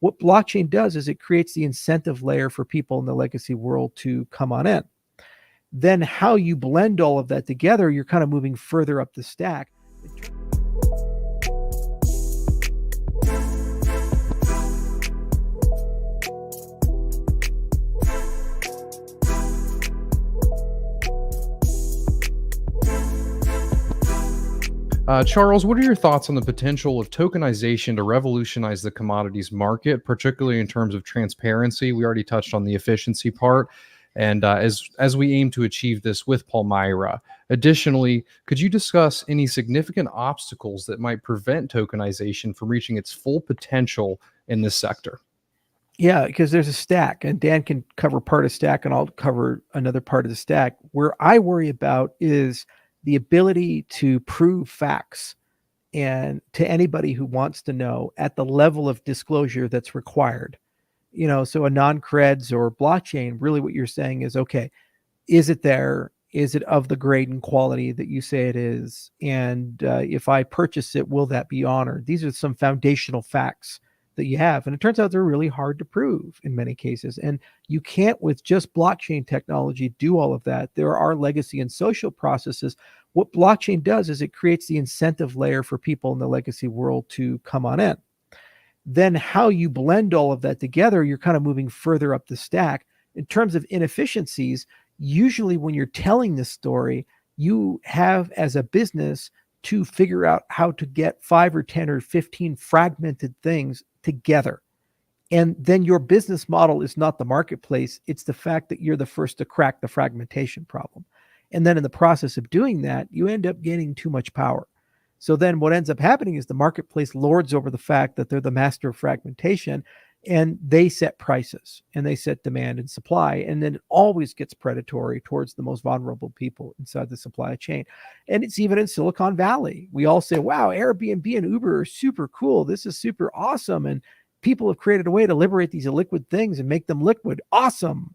What blockchain does is it creates the incentive layer for people in the legacy world to come on in. Then how you blend all of that together, you're kind of moving further up the stack. Charles, what are your thoughts on the potential of tokenization to revolutionize the commodities market, particularly in terms of transparency? We already touched on the efficiency part, and as we aim to achieve this with Palmyra. Additionally, could you discuss any significant obstacles that might prevent tokenization from reaching its full potential in this sector? Yeah, because there's a stack, and Dan can cover part of stack, and I'll cover another part of the stack. Where I worry about is the ability to prove facts and to anybody who wants to know at the level of disclosure that's required. So a non-creds or blockchain, really what you're saying is, okay, is it there? Is it of the grade and quality that you say it is? And if I purchase it, will that be honored? These are some foundational facts that you have. And it turns out they're really hard to prove in many cases. And you can't, with just blockchain technology, do all of that. There are legacy and social processes. What blockchain does is it creates the incentive layer for people in the legacy world to come on in. Then how you blend all of that together, you're kind of moving further up the stack. In terms of inefficiencies, usually when you're telling this story, you have as a business to figure out how to get 5 or 10 or 15 fragmented things together. And then your business model is not the marketplace. It's the fact that you're the first to crack the fragmentation problem. And then in the process of doing that, you end up gaining too much power. So then what ends up happening is the marketplace lords over the fact that they're the master of fragmentation, and they set prices and they set demand and supply. And then it always gets predatory towards the most vulnerable people inside the supply chain. And it's even in Silicon Valley. We all say, wow, Airbnb and Uber are super cool. This is super awesome. And people have created a way to liberate these illiquid things and make them liquid. Awesome.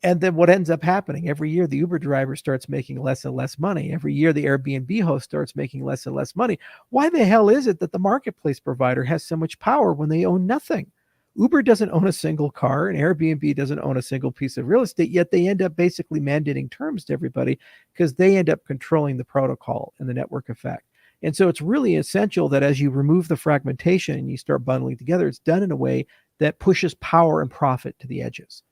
And then what ends up happening every year, the Uber driver starts making less and less money. Every year, the Airbnb host starts making less and less money. Why the hell is it that the marketplace provider has so much power when they own nothing? Uber doesn't own a single car, and Airbnb doesn't own a single piece of real estate, yet they end up basically mandating terms to everybody because they end up controlling the protocol and the network effect. And so it's really essential that as you remove the fragmentation and you start bundling together, it's done in a way that pushes power and profit to the edges.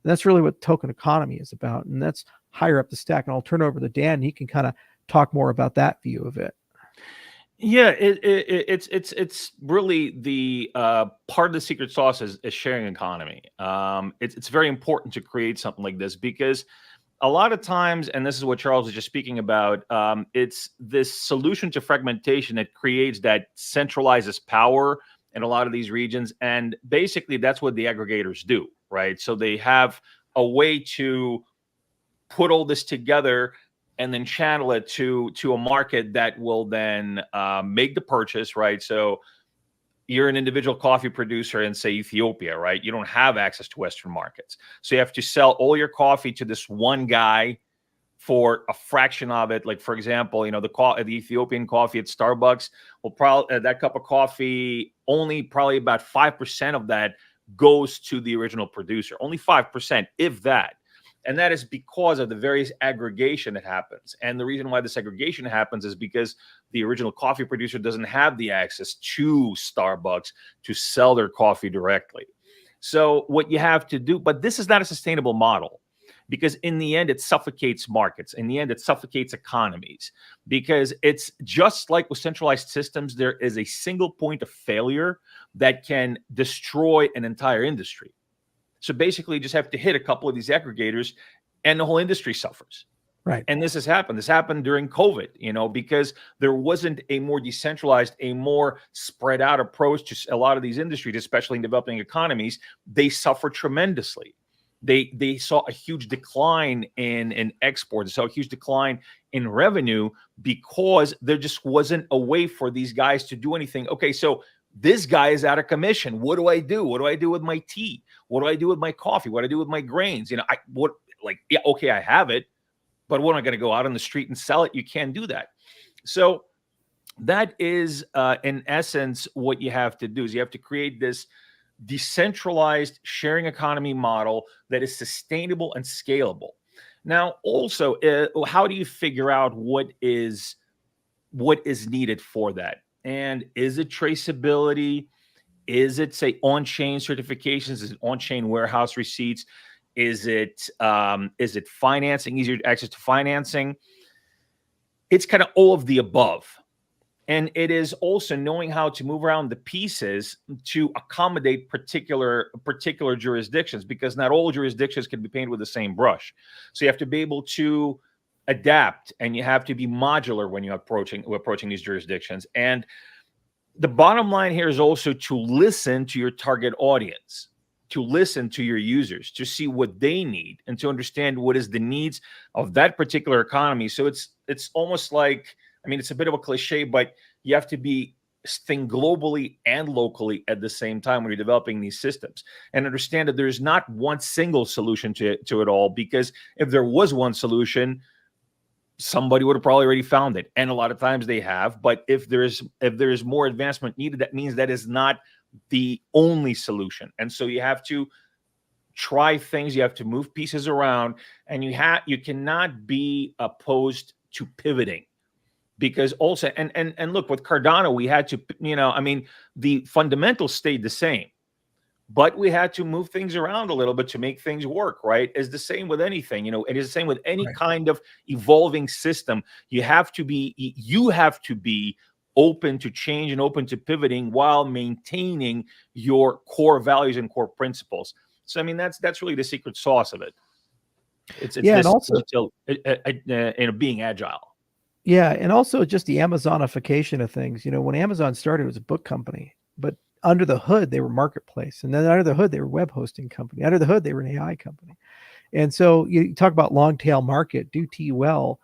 And that's really what token economy is about. And that's higher up the stack. And I'll turn over to Dan. And he can kind of talk more about that view of it. Yeah, it's really the part of the secret sauce is sharing economy. It's very important to create something like this because a lot of times, and this is what Charles was just speaking about, it's this solution to fragmentation that creates that centralizes power in a lot of these regions. And basically that's what the aggregators do, right? So they have a way to put all this together and then channel it to a market that will then make the purchase, right? So you're an individual coffee producer in, say, Ethiopia, right? You don't have access to Western markets. So you have to sell all your coffee to this one guy for a fraction of it. Like, for example, the Ethiopian coffee at Starbucks will probably, that cup of coffee, only probably about 5% of that goes to the original producer. Only 5%, if that. And that is because of the various aggregation that happens. And the reason why this aggregation happens is because the original coffee producer doesn't have the access to Starbucks to sell their coffee directly. So what you have to do, but this is not a sustainable model because in the end, it suffocates markets. In the end, it suffocates economies because it's just like with centralized systems, there is a single point of failure that can destroy an entire industry. So basically, you just have to hit a couple of these aggregators and the whole industry suffers. Right. And this has happened. This happened during COVID, because there wasn't a more decentralized, a more spread out approach to a lot of these industries, especially in developing economies. They suffered tremendously. They saw a huge decline in exports. They saw a huge decline in revenue because there just wasn't a way for these guys to do anything. Okay, so this guy is out of commission. What do I do? What do I do with my tea? What do I do with my coffee? What do I do with my grains? Okay, I have it, but what am I going to go out on the street and sell it? You can't do that. So that is, in essence, what you have to do is you have to create this decentralized sharing economy model that is sustainable and scalable. Now, also, how do you figure out what is needed for that? And is it traceability? Is it, say, on-chain certifications? Is it on-chain warehouse receipts? Is it financing, easier access to financing? It's kind of all of the above. And it is also knowing how to move around the pieces to accommodate particular jurisdictions, because not all jurisdictions can be painted with the same brush. So you have to be able to adapt, and you have to be modular when you're approaching these jurisdictions. And the bottom line here is also to listen to your target audience, to listen to your users, to see what they need, and to understand what is the needs of that particular economy. So it's almost like, I mean, it's a bit of a cliche, but you have to think globally and locally at the same time when you're developing these systems, and understand that there's not one single solution to it all, because if there was one solution, somebody would have probably already found it. And a lot of times they have. But if there's more advancement needed, that means that is not the only solution. And so you have to try things, you have to move pieces around, and you cannot be opposed to pivoting. Because also, and look, with Cardano, we had to, I mean, the fundamentals stayed the same, but we had to move things around a little bit to make things work, right? It's the same with anything, it is the same with any kind of evolving system. You have to be open to change and open to pivoting while maintaining your core values and core principles. So, I mean, that's really the secret sauce of it. It's and also, being agile. Yeah, and also just the Amazonification of things. When Amazon started, it was a book company, but under the hood, they were marketplace, and then under the hood, they were web hosting company. Under the hood, they were an AI company. And so you talk about long tail market, do T well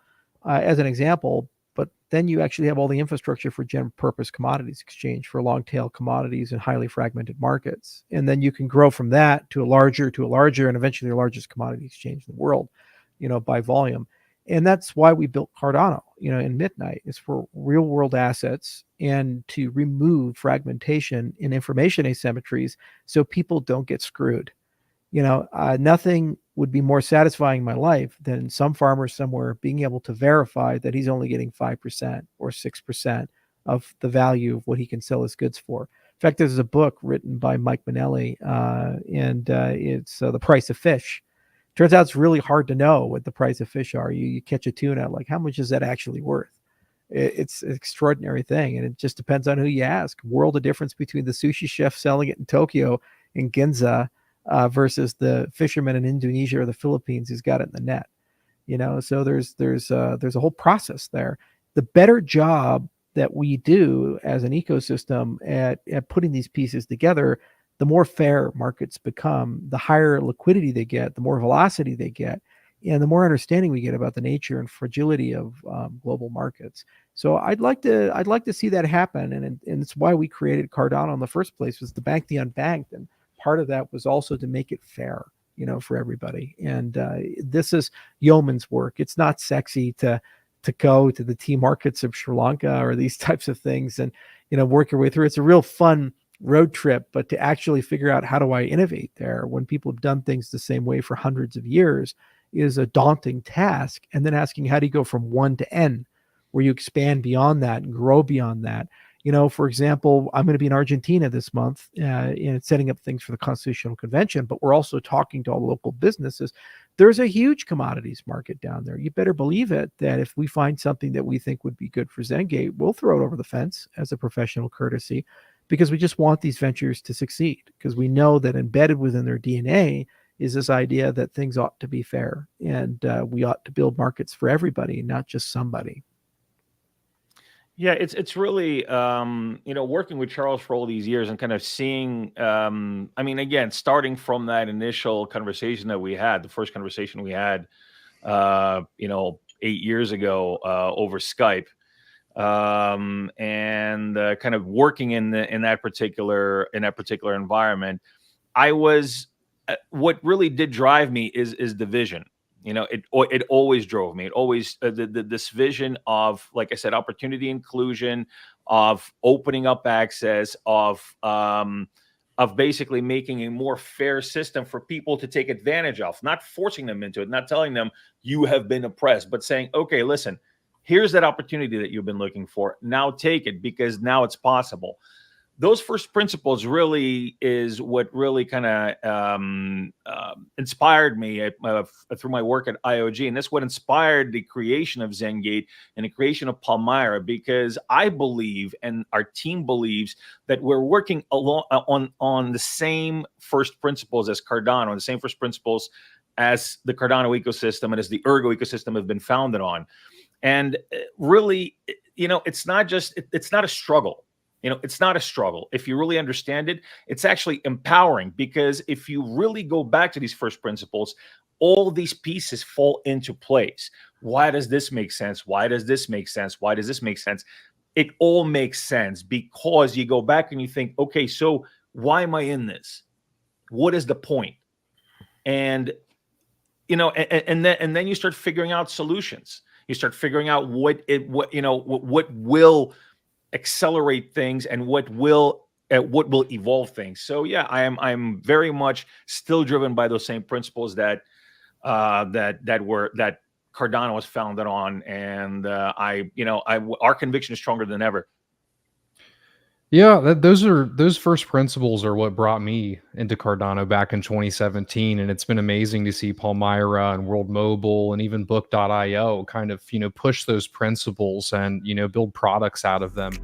as an example, but then you actually have all the infrastructure for general purpose commodities exchange for long tail commodities and highly fragmented markets. And then you can grow from that to a larger, and eventually the largest commodity exchange in the world, by volume. And that's why we built Cardano, in Midnight. It's for real world assets and to remove fragmentation and information asymmetries so people don't get screwed. Nothing would be more satisfying in my life than some farmer somewhere being able to verify that he's only getting 5% or 6% of the value of what he can sell his goods for. In fact, there's a book written by Mike Manelli, and it's The Price of Fish. Turns out it's really hard to know what the price of fish are. You catch a tuna, like, how much is that actually worth? It's an extraordinary thing, and it just depends on who you ask. World of difference between the sushi chef selling it in Tokyo in Ginza versus the fisherman in Indonesia or the Philippines who's got it in the net. So there's a whole process there. The better job that we do as an ecosystem at putting these pieces together, the more fair markets become, the higher liquidity they get, the more velocity they get, and the more understanding we get about the nature and fragility of global markets. So I'd like to see that happen, and it's why we created Cardano in the first place, was to bank the unbanked, and part of that was also to make it fair, for everybody. And this is yeoman's work. It's not sexy to go to the tea markets of Sri Lanka or these types of things and work your way through. It's a real fun road trip, but to actually figure out how do I innovate there when people have done things the same way for hundreds of years is a daunting task. And then asking, how do you go from 1 to N, where you expand beyond that and grow beyond that? For example, I'm going to be in Argentina this month and setting up things for the Constitutional Convention, but we're also talking to all the local businesses. There's a huge commodities market down there. You better believe it, that if we find something that we think would be good for Zengate, we'll throw it over the fence as a professional courtesy, because we just want these ventures to succeed, because we know that embedded within their DNA is this idea that things ought to be fair, and we ought to build markets for everybody, not just somebody. Yeah, it's really working with Charles for all these years and kind of seeing. I mean, again, starting from that initial conversation that we had, the first conversation we had, 8 years ago over Skype, and kind of working in that particular environment. I was what really did drive me is the vision. It always drove me. It always this vision of, like I said, opportunity, inclusion, of opening up access, of of basically making a more fair system for people to take advantage of, not forcing them into it, not telling them you have been oppressed, but saying, okay, listen, here's that opportunity that you've been looking for. Now take it, because now it's possible. Those first principles really is what really kind of inspired me through my work at IOG. And that's what inspired the creation of Zengate and the creation of Palmyra, because I believe, and our team believes, that we're working on the same first principles as Cardano, and the same first principles as the Cardano ecosystem and as the Ergo ecosystem have been founded on. And really, it's not a struggle. It's not a struggle. If you really understand it, it's actually empowering, because if you really go back to these first principles, all these pieces fall into place. Why does this make sense? Why does this make sense? Why does this make sense? It all makes sense because you go back and you think, okay, so why am I in this? What is the point? And and then you start figuring out solutions. You start figuring out what will accelerate things and what will evolve things. So yeah, I'm very much still driven by those same principles that Cardano was founded on, and our conviction is stronger than ever. Yeah, those first principles are what brought me into Cardano back in 2017, and it's been amazing to see Palmyra and World Mobile and even Book.io kind of push those principles and build products out of them.